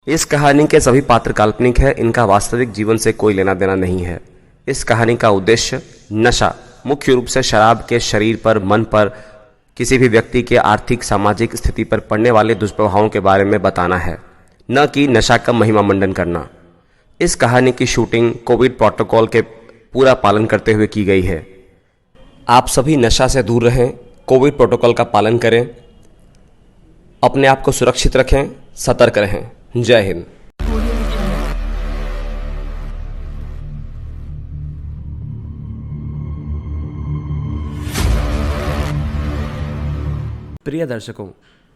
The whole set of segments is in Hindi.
इस कहानी के सभी पात्र काल्पनिक हैं, इनका वास्तविक जीवन से कोई लेना देना नहीं है। इस कहानी का उद्देश्य नशा, मुख्य रूप से शराब के शरीर पर, मन पर, किसी भी व्यक्ति के आर्थिक सामाजिक स्थिति पर पड़ने वाले दुष्प्रभावों के बारे में बताना है, न कि नशा का महिमा मंडन करना। इस कहानी की शूटिंग कोविड प्रोटोकॉल के पूरा पालन करते हुए की गई है। आप सभी नशा से दूर रहें, कोविड प्रोटोकॉल का पालन करें, अपने आप को सुरक्षित रखें, सतर्क रहें। जय हिंद। प्रिय दर्शकों,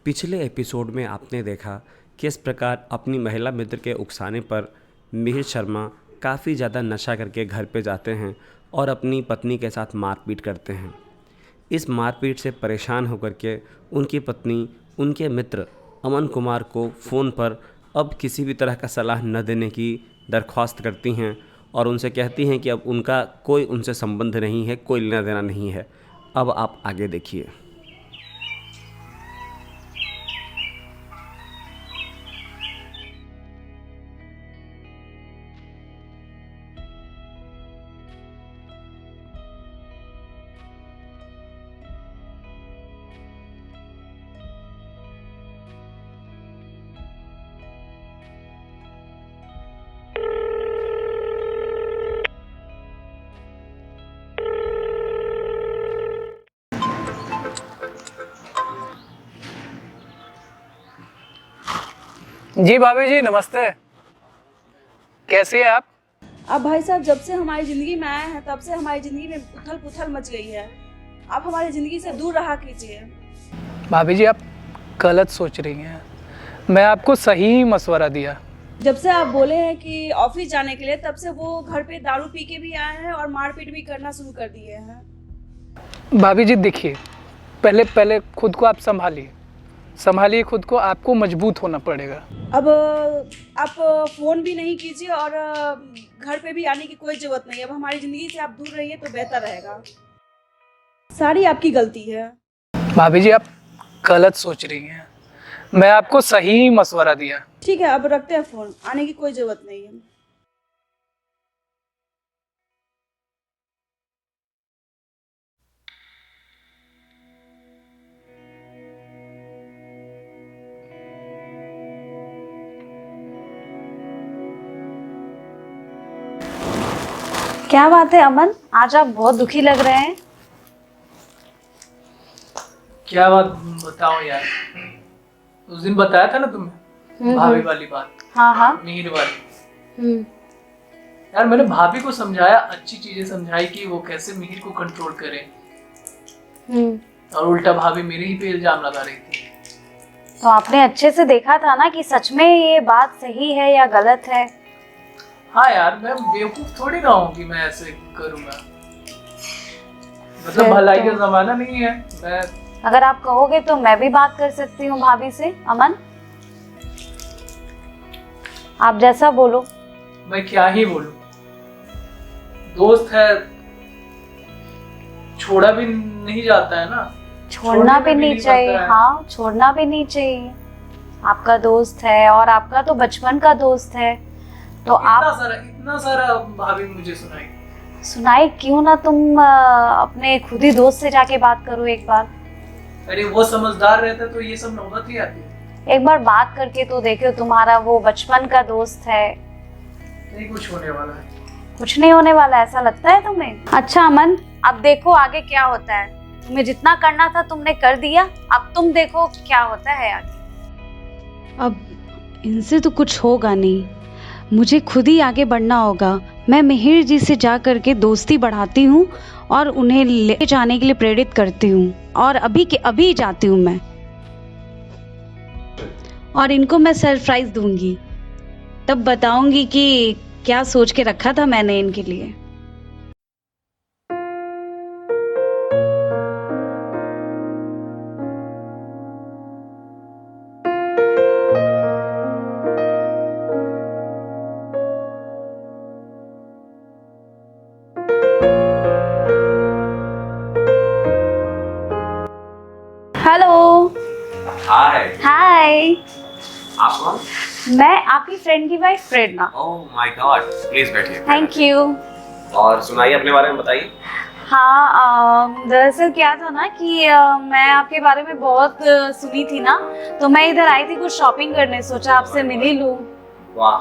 पिछले एपिसोड में आपने देखा किस प्रकार अपनी महिला मित्र के उकसाने पर मिहिर शर्मा काफ़ी ज़्यादा नशा करके घर पे जाते हैं और अपनी पत्नी के साथ मारपीट करते हैं। इस मारपीट से परेशान होकर के उनकी पत्नी उनके मित्र अमन कुमार को फ़ोन पर अब किसी भी तरह का सलाह न देने की दरख्वास्त करती हैं और उनसे कहती हैं कि अब उनका कोई उनसे संबंध नहीं है, कोई लेना देना नहीं है। अब आप आगे देखिए। जी भाभी जी, नमस्ते। कैसी है आप? अब भाई साहब, जब से हमारी ज़िंदगी में आए हैं तब से हमारी ज़िंदगी में उथल पुथल मच गई है। आप हमारी ज़िंदगी से दूर रहा कीजिए। भाभी जी, आप गलत सोच रही हैं। मैं आपको सही मशवरा दिया। जब से आप बोले हैं कि ऑफिस जाने के लिए, तब से वो घर पे दारू पी के भी आए हैं और मारपीट भी करना शुरू कर दिए हैं। भाभी जी देखिए, पहले खुद को आप संभालिए खुद को। आपको मजबूत होना पड़ेगा। अब आप फ़ोन भी नहीं कीजिए और घर पे भी आने की कोई ज़रूरत नहीं है। अब हमारी ज़िंदगी से आप दूर रहिए तो बेहतर रहेगा। सारी आपकी गलती है। भाभी जी, आप गलत सोच रही हैं। मैं आपको सही मशवरा दिया। ठीक है, अब रखते हैं फ़ोन। आने की कोई ज़रूरत नहीं है। क्या बात है अमन, आज आप बहुत दुखी लग रहे हैं। क्या बात बताओ यार? उस दिन बताया था ना तुम्हें, भाभी वाली बात। हाँ हाँ। मिहिर वाली। यार मैंने भाभी को समझाया, अच्छी चीजें समझाई कि वो कैसे मिहिर को कंट्रोल करे, और उल्टा भाभी मेरे ही पे इल्जाम लगा रही थी। तो आपने अच्छे से देखा था ना कि सच में ये बात सही है या गलत है। हाँ यार, मैं बेवकूफ थोड़ी ना हूँ कि मैं ऐसे करूँगा। मतलब भलाई का जमाना नहीं है। मैं अगर आप कहोगे तो मैं भी बात कर सकती हूँ भाभी से। अमन, आप जैसा बोलो। मैं क्या ही बोलूं, दोस्त है, छोड़ा भी नहीं जाता है ना। छोड़ना भी नहीं चाहिए। हाँ, छोड़ना भी नहीं चाहिए। आपका दोस्त है और आपका तो बचपन का दोस्त है, तो इतना सारा भाभी मुझे सुनाई क्यों ना तुम अपने खुद ही दोस्त से जाके बात करो एक बार। अरे वो समझदार रहता तो ये सब नौबत ही आती। एक बार बात करके तो देखो, तुम्हारा वो बचपन का दोस्त है। नहीं कुछ होने वाला है। कुछ नहीं होने वाला, ऐसा लगता है तुम्हें? अच्छा अमन, अब देखो आगे क्या होता है। तुम्हें जितना करना था तुमने कर दिया, अब तुम देखो क्या होता है आगे। अब इनसे तो कुछ होगा नहीं, मुझे खुद ही आगे बढ़ना होगा। मैं मिहिर जी से जा करके दोस्ती बढ़ाती हूँ और उन्हें ले जाने के लिए प्रेरित करती हूँ, और अभी के अभी जाती हूँ मैं, और इनको मैं सरप्राइज दूंगी। तब बताऊंगी कि क्या सोच के रखा था मैंने इनके लिए। हेलो। हाय। हाय। आप कौन? मैं आपकी फ्रेंड की wife Prerna. Oh my god, please बैठिए। Thank you. और सुनाइए अपने बारे में, बताइए। हाँ, दरअसल क्या था ना कि मैं आपके बारे में बहुत सुनी थी ना, तो मैं इधर आई थी कुछ शॉपिंग करने, सोचा आपसे मिल ही लूं। वाह,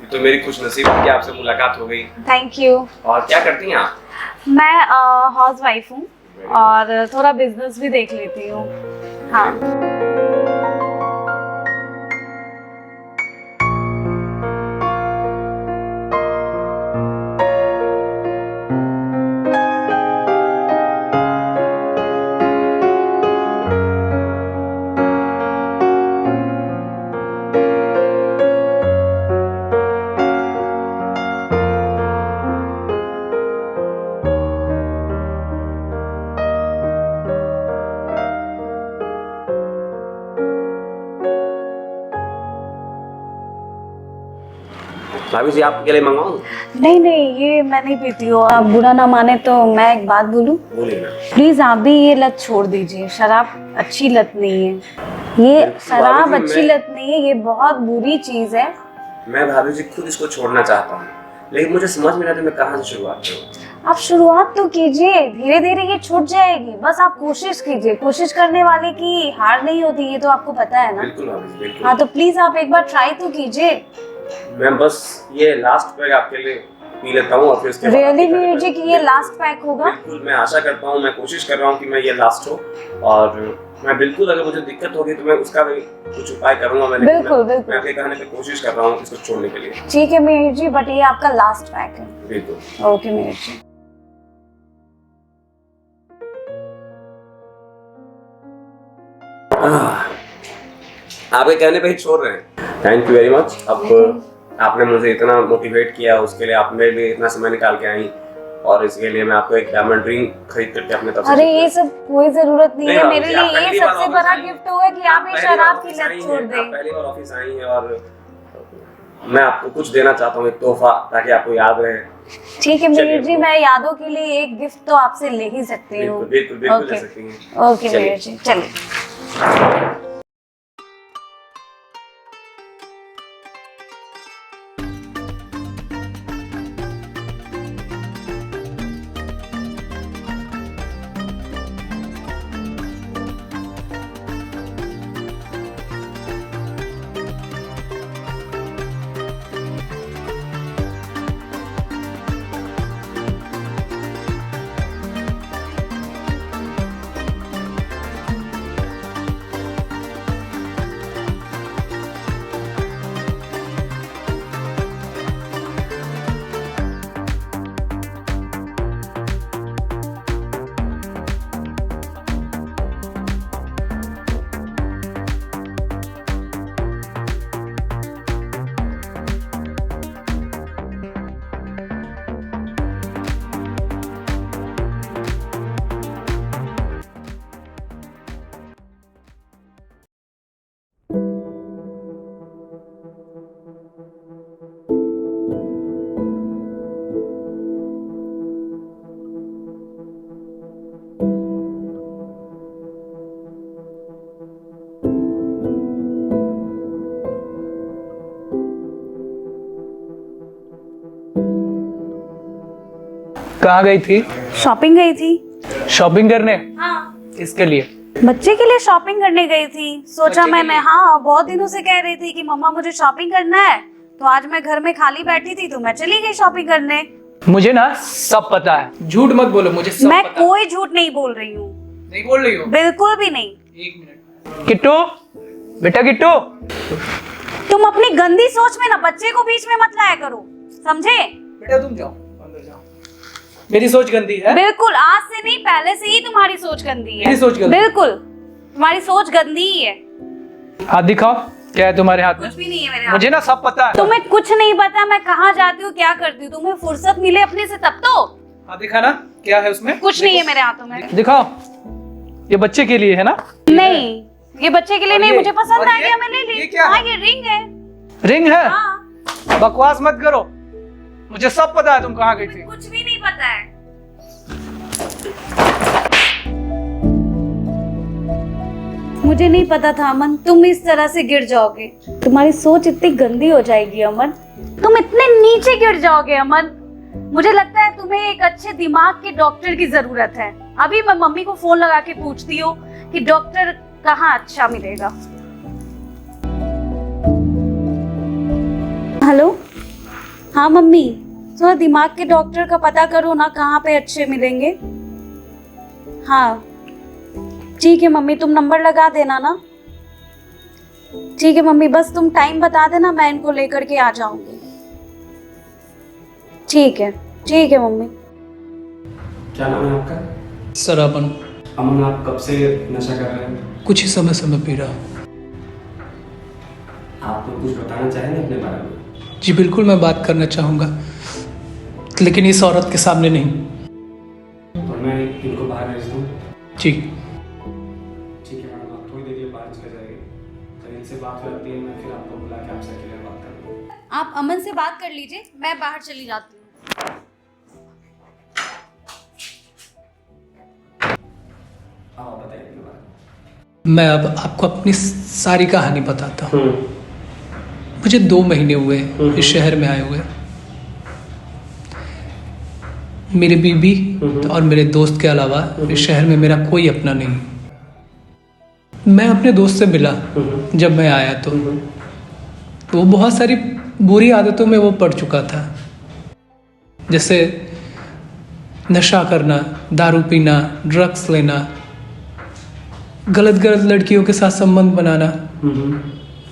ये तो मेरी खुशनसीबी कि आपसे मुलाकात हो गई। Thank you. और क्या करती हैं आप? मैं हाउस वाइफ हूँ और थोड़ा बिजनेस भी देख लेती हूँ। हाँ। भाभी जी, आपके लिए मंगाऊं? नहीं नहीं, ये मैं नहीं पीती हूँ। आप बुरा ना माने तो मैं एक बात बोलूं? बोलिए ना। प्लीज आप भी ये लत छोड़ दीजिए। शराब अच्छी लत नहीं है। ये शराब भाभी जी, अच्छी लत नहीं है, ये बहुत बुरी चीज है। मैं भाभी जी खुद इसको छोड़ना चाहता हूँ, लेकिन मुझे समझ में नहीं आता मैं कहाँ से शुरुआत करूँ। आप शुरुआत तो कीजिए, धीरे धीरे ये छूट जाएगी। बस आप कोशिश कीजिए, कोशिश करने वाले की हार नहीं होती, ये तो आपको पता है ना। बिल्कुल भाभी जी, बिल्कुल। हाँ, तो प्लीज आप एक बार ट्राई तो कीजिए। मैं बस ये लास्ट पैक आपके लिए पी लेता हूँ और फिर उसके बाद रियली आपके घर म्यूजिक, पे- ये लास्ट पैक होगा? बिल्कुल, मैं आशा करता हूँ, मैं कोशिश कर रहा हूँ कि मैं ये लास्ट हो। और मैं बिल्कुल, अगर मुझे दिक्कत होगी तो मैं उसका भी कुछ उपाय करूंगा। मैं बिल्कुल, बिल्कुल। मैं आपके कहने पे कोशिश कर रहा हूँ इसको छोड़ने के लिए। ठीक है मेहर जी, बट ये आपका लास्ट पैक है। बिल्कुल। ओके मेहर जी। आपके कहने पे ही छोड़ रहे हैं। Thank you very much. अब आपने मुझे इतना मोटिवेट किया, उसके लिए आप मेरे लिए इतना समय निकाल के आई, और इसके लिए मैं आपको एक डायमंड रिंग खरीद करके अपने तरफ से अरे gift ये कर- सब कोई जरूरत नहीं नहीं है बाबू मेरे जी, लिए। आप ये पहली बार सबसे ऑफिस बड़ा आई हैं। गिफ्ट होगा कि आप ये पहली बार शराब की ऑफिस लत आई छोड़ हैं, दें। आप पहली बार ऑफिस आई हैं और मैं आपको कुछ देना चाहता हूँ, एक तोहफा, ताकि आपको याद रहे। ठीक है चलिए, मेहर जी, मैं यादों के लिए एक गिफ्ट तो आपसे ले ही सकती हूँ। बिल्कुल बिल्कुल बिल्कुल ले ओके। सकती हैं। ओके चलिए। मेहर जी, चलिए। कहाँ गई थी? शॉपिंग गई थी। शॉपिंग करने? हाँ, इसके लिए? बच्चे के लिए शॉपिंग करने गई थी। सोचा बच्चे के मैंने, लिए? हाँ बहुत दिनों से कह रही थी कि मम्मा मुझे शॉपिंग करना है, तो आज मैं घर में खाली बैठी थी तो मैं चली गई शॉपिंग करने। मुझे ना सब पता है, झूठ मत बोलो, मुझे सब मैं पता है। कोई झूठ नहीं बोल रही हूँ, नहीं बोल रही हो? बिल्कुल भी नहीं। एक मिनट। किट्टू, बेटा किट्टू, तुम अपनी गंदी सोच में ना बच्चे को बीच में मत लाया करो, समझे? बेटा तुम जाओ, अंदर जाओ। मेरी सोच गंदी है? बिल्कुल, आज से नहीं पहले से ही तुम्हारी सोच गंदी है। मेरी सोच गंदी? बिल्कुल, तुम्हारी सोच गंदी ही है। हाथ दिखाओ, क्या है तुम्हारे हाथ में? कुछ भी नहीं है मेरे हाथ। मुझे ना सब पता है। तुम्हें कुछ नहीं पता मैं कहाँ जाती हूँ, क्या करती हूँ। तुम्हें फुर्सत मिले अपने से तब तो। हाथ दिखा ना, क्या है उसमें? कुछ नहीं है मेरे हाथों में। दिखाओ। ये बच्चे के लिए है ना? नहीं, ये बच्चे के लिए और नहीं, ये? मुझे पसंद और आ ये? गया, मैं ले ली। ये क्या हाँ, है? ये रिंग है। रिंग है? हाँ, बकवास मत करो, मुझे सब पता है तुम कहाँ गई थी। कुछ भी नहीं पता है। मुझे नहीं पता था अमन तुम इस तरह से गिर जाओगे। तुम्हारी सोच इतनी गंदी हो जाएगी अमन, तुम इतने नीचे गिर जाओगे अमन। मुझे लगता है तुम्हें एक अच्छे दिमाग के डॉक्टर की जरूरत है। अभी मैं मम्मी को फोन लगा के पूछती हूँ कि डॉक्टर कहाँ अच्छा मिलेगा। हेलो, हाँ मम्मी, थोड़ा दिमाग के डॉक्टर का पता करो ना, कहाँ पे अच्छे मिलेंगे। हाँ ठीक है मम्मी, तुम नंबर लगा देना ना। ठीक है मम्मी, बस तुम टाइम बता देना, मैं इनको लेकर के आ जाऊंगी। ठीक है मम्मी। क्या नाम है आपका? सर अमन। अमन, आप कब से नशा कर रहे हैं? कुछ ही समय से मैं पी रहा हूँ। आप तो कुछ बताना चाहेंगे अपने बारे में? जी बिल्कुल, मैं बात करना चाहूँगा, लेकिन इस औरत के सामने नहीं। और मैं इनको बाहर भेज दूँ? जी ठीक है मैडम, आप थोड़ी देर के लिए बाहर चले जाइए। जब इनसे बात हो जाती है मैं फिर आपको बुला के आपसे क्लियर बात करूँगा। आप अमन से बात कर लीजिए, मैं बाहर चली जाती हूँ। हाँ बताइए अपने बारे में। मैं अब आपको अपनी सारी कहानी बताता हूँ। मुझे 2 महीने हुए इस शहर में आए हुए। मेरी बीबी और मेरे दोस्त के अलावा इस शहर में मेरा कोई अपना नहीं। मैं अपने दोस्त से मिला जब मैं आया तो वो बहुत सारी बुरी आदतों में वो पड़ चुका था, जैसे नशा करना, दारू पीना, ड्रग्स लेना, गलत लड़कियों के साथ संबंध बनाना,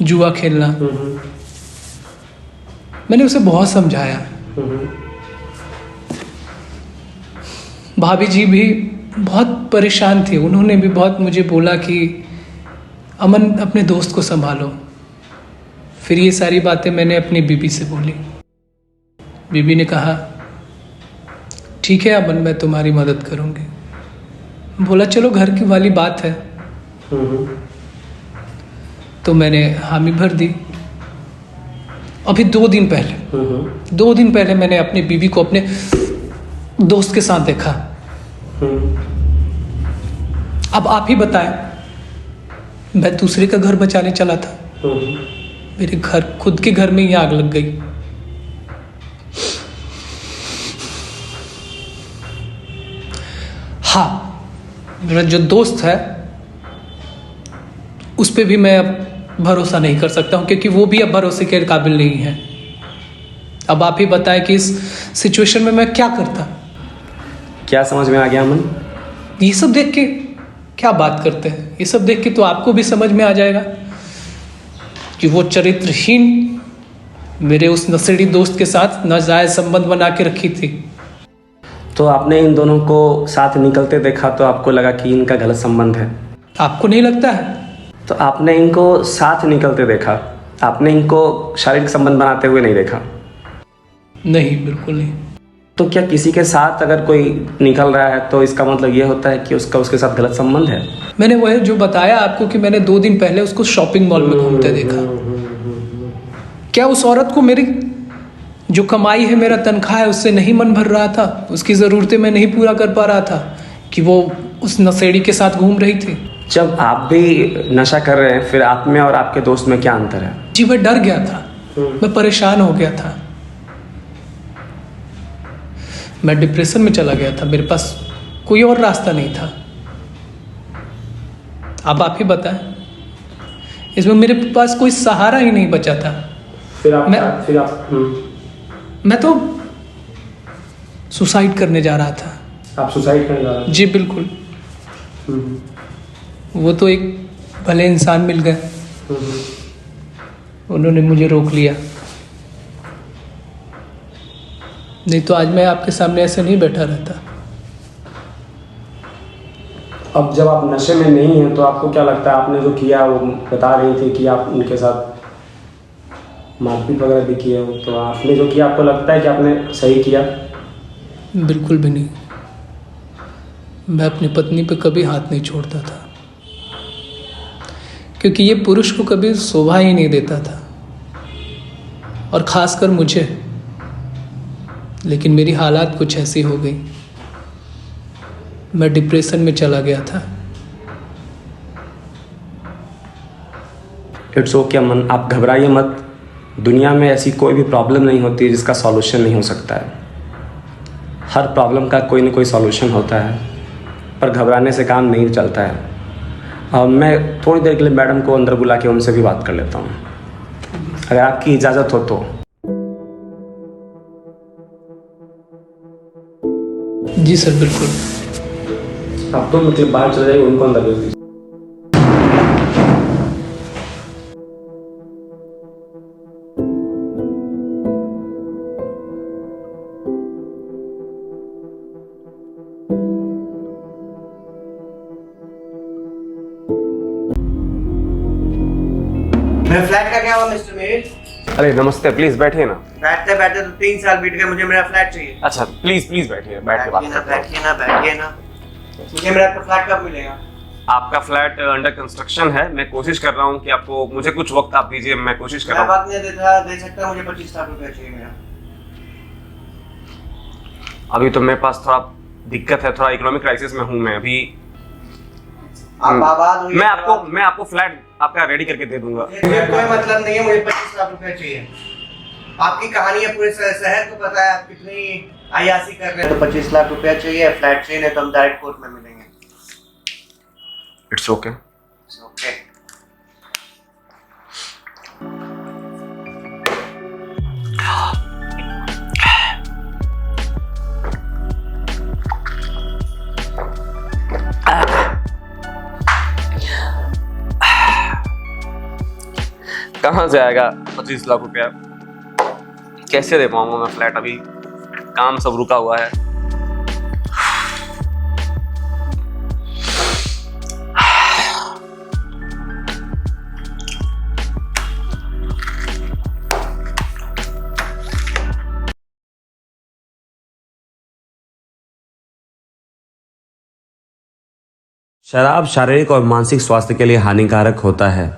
जुआ खेलना। मैंने उसे बहुत समझाया। भाभी जी भी बहुत परेशान थी, उन्होंने भी बहुत मुझे बोला कि अमन अपने दोस्त को संभालो। फिर ये सारी बातें मैंने अपनी बीबी से बोली। बीबी ने कहा ठीक है अमन, मैं तुम्हारी मदद करूँगी। बोला चलो घर की वाली बात है। तो मैंने हामी भर दी। अभी 2 दिन पहले मैंने अपनी बीबी को अपने दोस्त के साथ देखा। अब आप ही बताएं, मैं दूसरे का घर बचाने चला था, मेरे घर खुद के घर में ही आग लग गई। हाँ, मेरा जो दोस्त है उस पे भी मैं अब भरोसा नहीं कर सकता हूँ, क्योंकि वो भी अब भरोसे के काबिल नहीं है। अब आप ही बताएं कि इस सिचुएशन में मैं क्या करता। क्या समझ में आ गया अमन? ये सब देख के क्या बात करते हैं, ये सब देख के तो आपको भी समझ में आ जाएगा कि वो चरित्रहीन मेरे उस नशेड़ी दोस्त के साथ नाजायज संबंध बना के रखी थी। तो आपने इन दोनों को साथ निकलते देखा तो आपको लगा कि इनका गलत संबंध है? आपको नहीं लगता है? तो आपने इनको साथ निकलते देखा, आपने इनको शारीरिक संबंध बनाते हुए नहीं देखा? नहीं, बिल्कुल नहीं। तो क्या किसी के साथ अगर कोई निकल रहा है तो इसका मतलब ये होता है कि उसका उसके साथ गलत संबंध है? मैंने वह जो बताया आपको कि मैंने 2 दिन पहले उसको शॉपिंग मॉल में घूमते देखा। क्या उस औरत को मेरी जो कमाई है, मेरा तनख्वाह है, उससे नहीं मन भर रहा था? उसकी ज़रूरतें मैं नहीं पूरा कर पा रहा था कि वो उस नशेड़ी के साथ घूम रही थी? जब आप भी नशा कर रहे हैं फिर आप में और आपके दोस्त में क्या अंतर है? जी मैं डर गया था, मैं परेशान हो गया था, मैं डिप्रेशन में चला गया था। मेरे पास कोई और रास्ता नहीं था। अब आप ही बताएं, इसमें मेरे पास कोई सहारा ही नहीं बचा था। मैं तो सुसाइड करने जा रहा था। आप सुसाइड करने जा रहे हैं? जी बिल्कुल। वो तो एक भले इंसान मिल गए, उन्होंने मुझे रोक लिया, नहीं तो आज मैं आपके सामने ऐसे नहीं बैठा रहता। अब जब आप नशे में नहीं हैं तो आपको क्या लगता है आपने जो किया, वो बता रही थी कि आप उनके साथ मारपीट वगैरह भी किए हो, तो आपने जो किया आपको लगता है कि आपने सही किया? बिल्कुल भी नहीं। मैं अपनी पत्नी पे कभी हाथ नहीं छोड़ता था, क्योंकि ये पुरुष को कभी शोभा ही नहीं देता था, और ख़ासकर मुझे। लेकिन मेरी हालात कुछ ऐसी हो गई, मैं डिप्रेशन में चला गया था। इट्स ओके अमन, आप घबराइए मत। दुनिया में ऐसी कोई भी प्रॉब्लम नहीं होती जिसका सॉल्यूशन नहीं हो सकता है। हर प्रॉब्लम का कोई ना कोई सॉल्यूशन होता है, पर घबराने से काम नहीं चलता है। मैं थोड़ी देर के लिए मैडम को अंदर बुला के उनसे भी बात कर लेता हूँ, अगर आपकी इजाज़त हो तो। जी सर, बिल्कुल। आप तो मतलब बाहर चले जाइए, उनको अंदर भेज दीजिए। मेरे फ्लैट का क्या हुआ मिस्टर मीर? अरे नमस्ते, प्लीज़ बैठिए ना। बैठते बैठते तो 3 साल बीत गए, मुझे मेरा फ्लैट चाहिए। अच्छा प्लीज़ बैठिए, बैठ के बात करते हैं। बैठिए ना। मुझे मेरा फ्लैट कब मिलेगा? आपका फ्लैट अंडर कंस्ट्रक्शन है। मैं कोशिश कर रहा हूँ कि आपको, मुझे कुछ वक्त आप दीजिए, मैं कोशिश कर रहा हूँ। वक्त नहीं दे सकता, मुझे 25 लाख रुपया चाहिए मेरा। अभी तो मेरे पास थोड़ा दिक्कत है, थोड़ा इकोनॉमिक क्राइसिस में हूँ मैं अभी। आप आबाद हुई। मैं आपको फ्लैट आपका रेडी करके दे दूंगा। मुझे कोई मतलब नहीं है, मुझे 25 लाख रुपया चाहिए। आपकी कहानी है, पूरे शहर को पता है आप कितनी अय्यासी कर रहे हैं। तो 25 लाख रुपया चाहिए, फ्लैट चाहिए, नहीं तो हम डायरेक्ट कोर्ट में मिलेंगे। It's okay. ओके। कहाँ से आएगा 25 लाख रुपया? कैसे दे पाऊंगा मैं फ्लैट? अभी काम सब रुका हुआ है। शराब शारीरिक और मानसिक स्वास्थ्य के लिए हानिकारक होता है।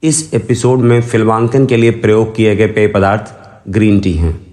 इस एपिसोड में फिल्मांकन के लिए प्रयोग किए गए पेय पदार्थ ग्रीन टी हैं।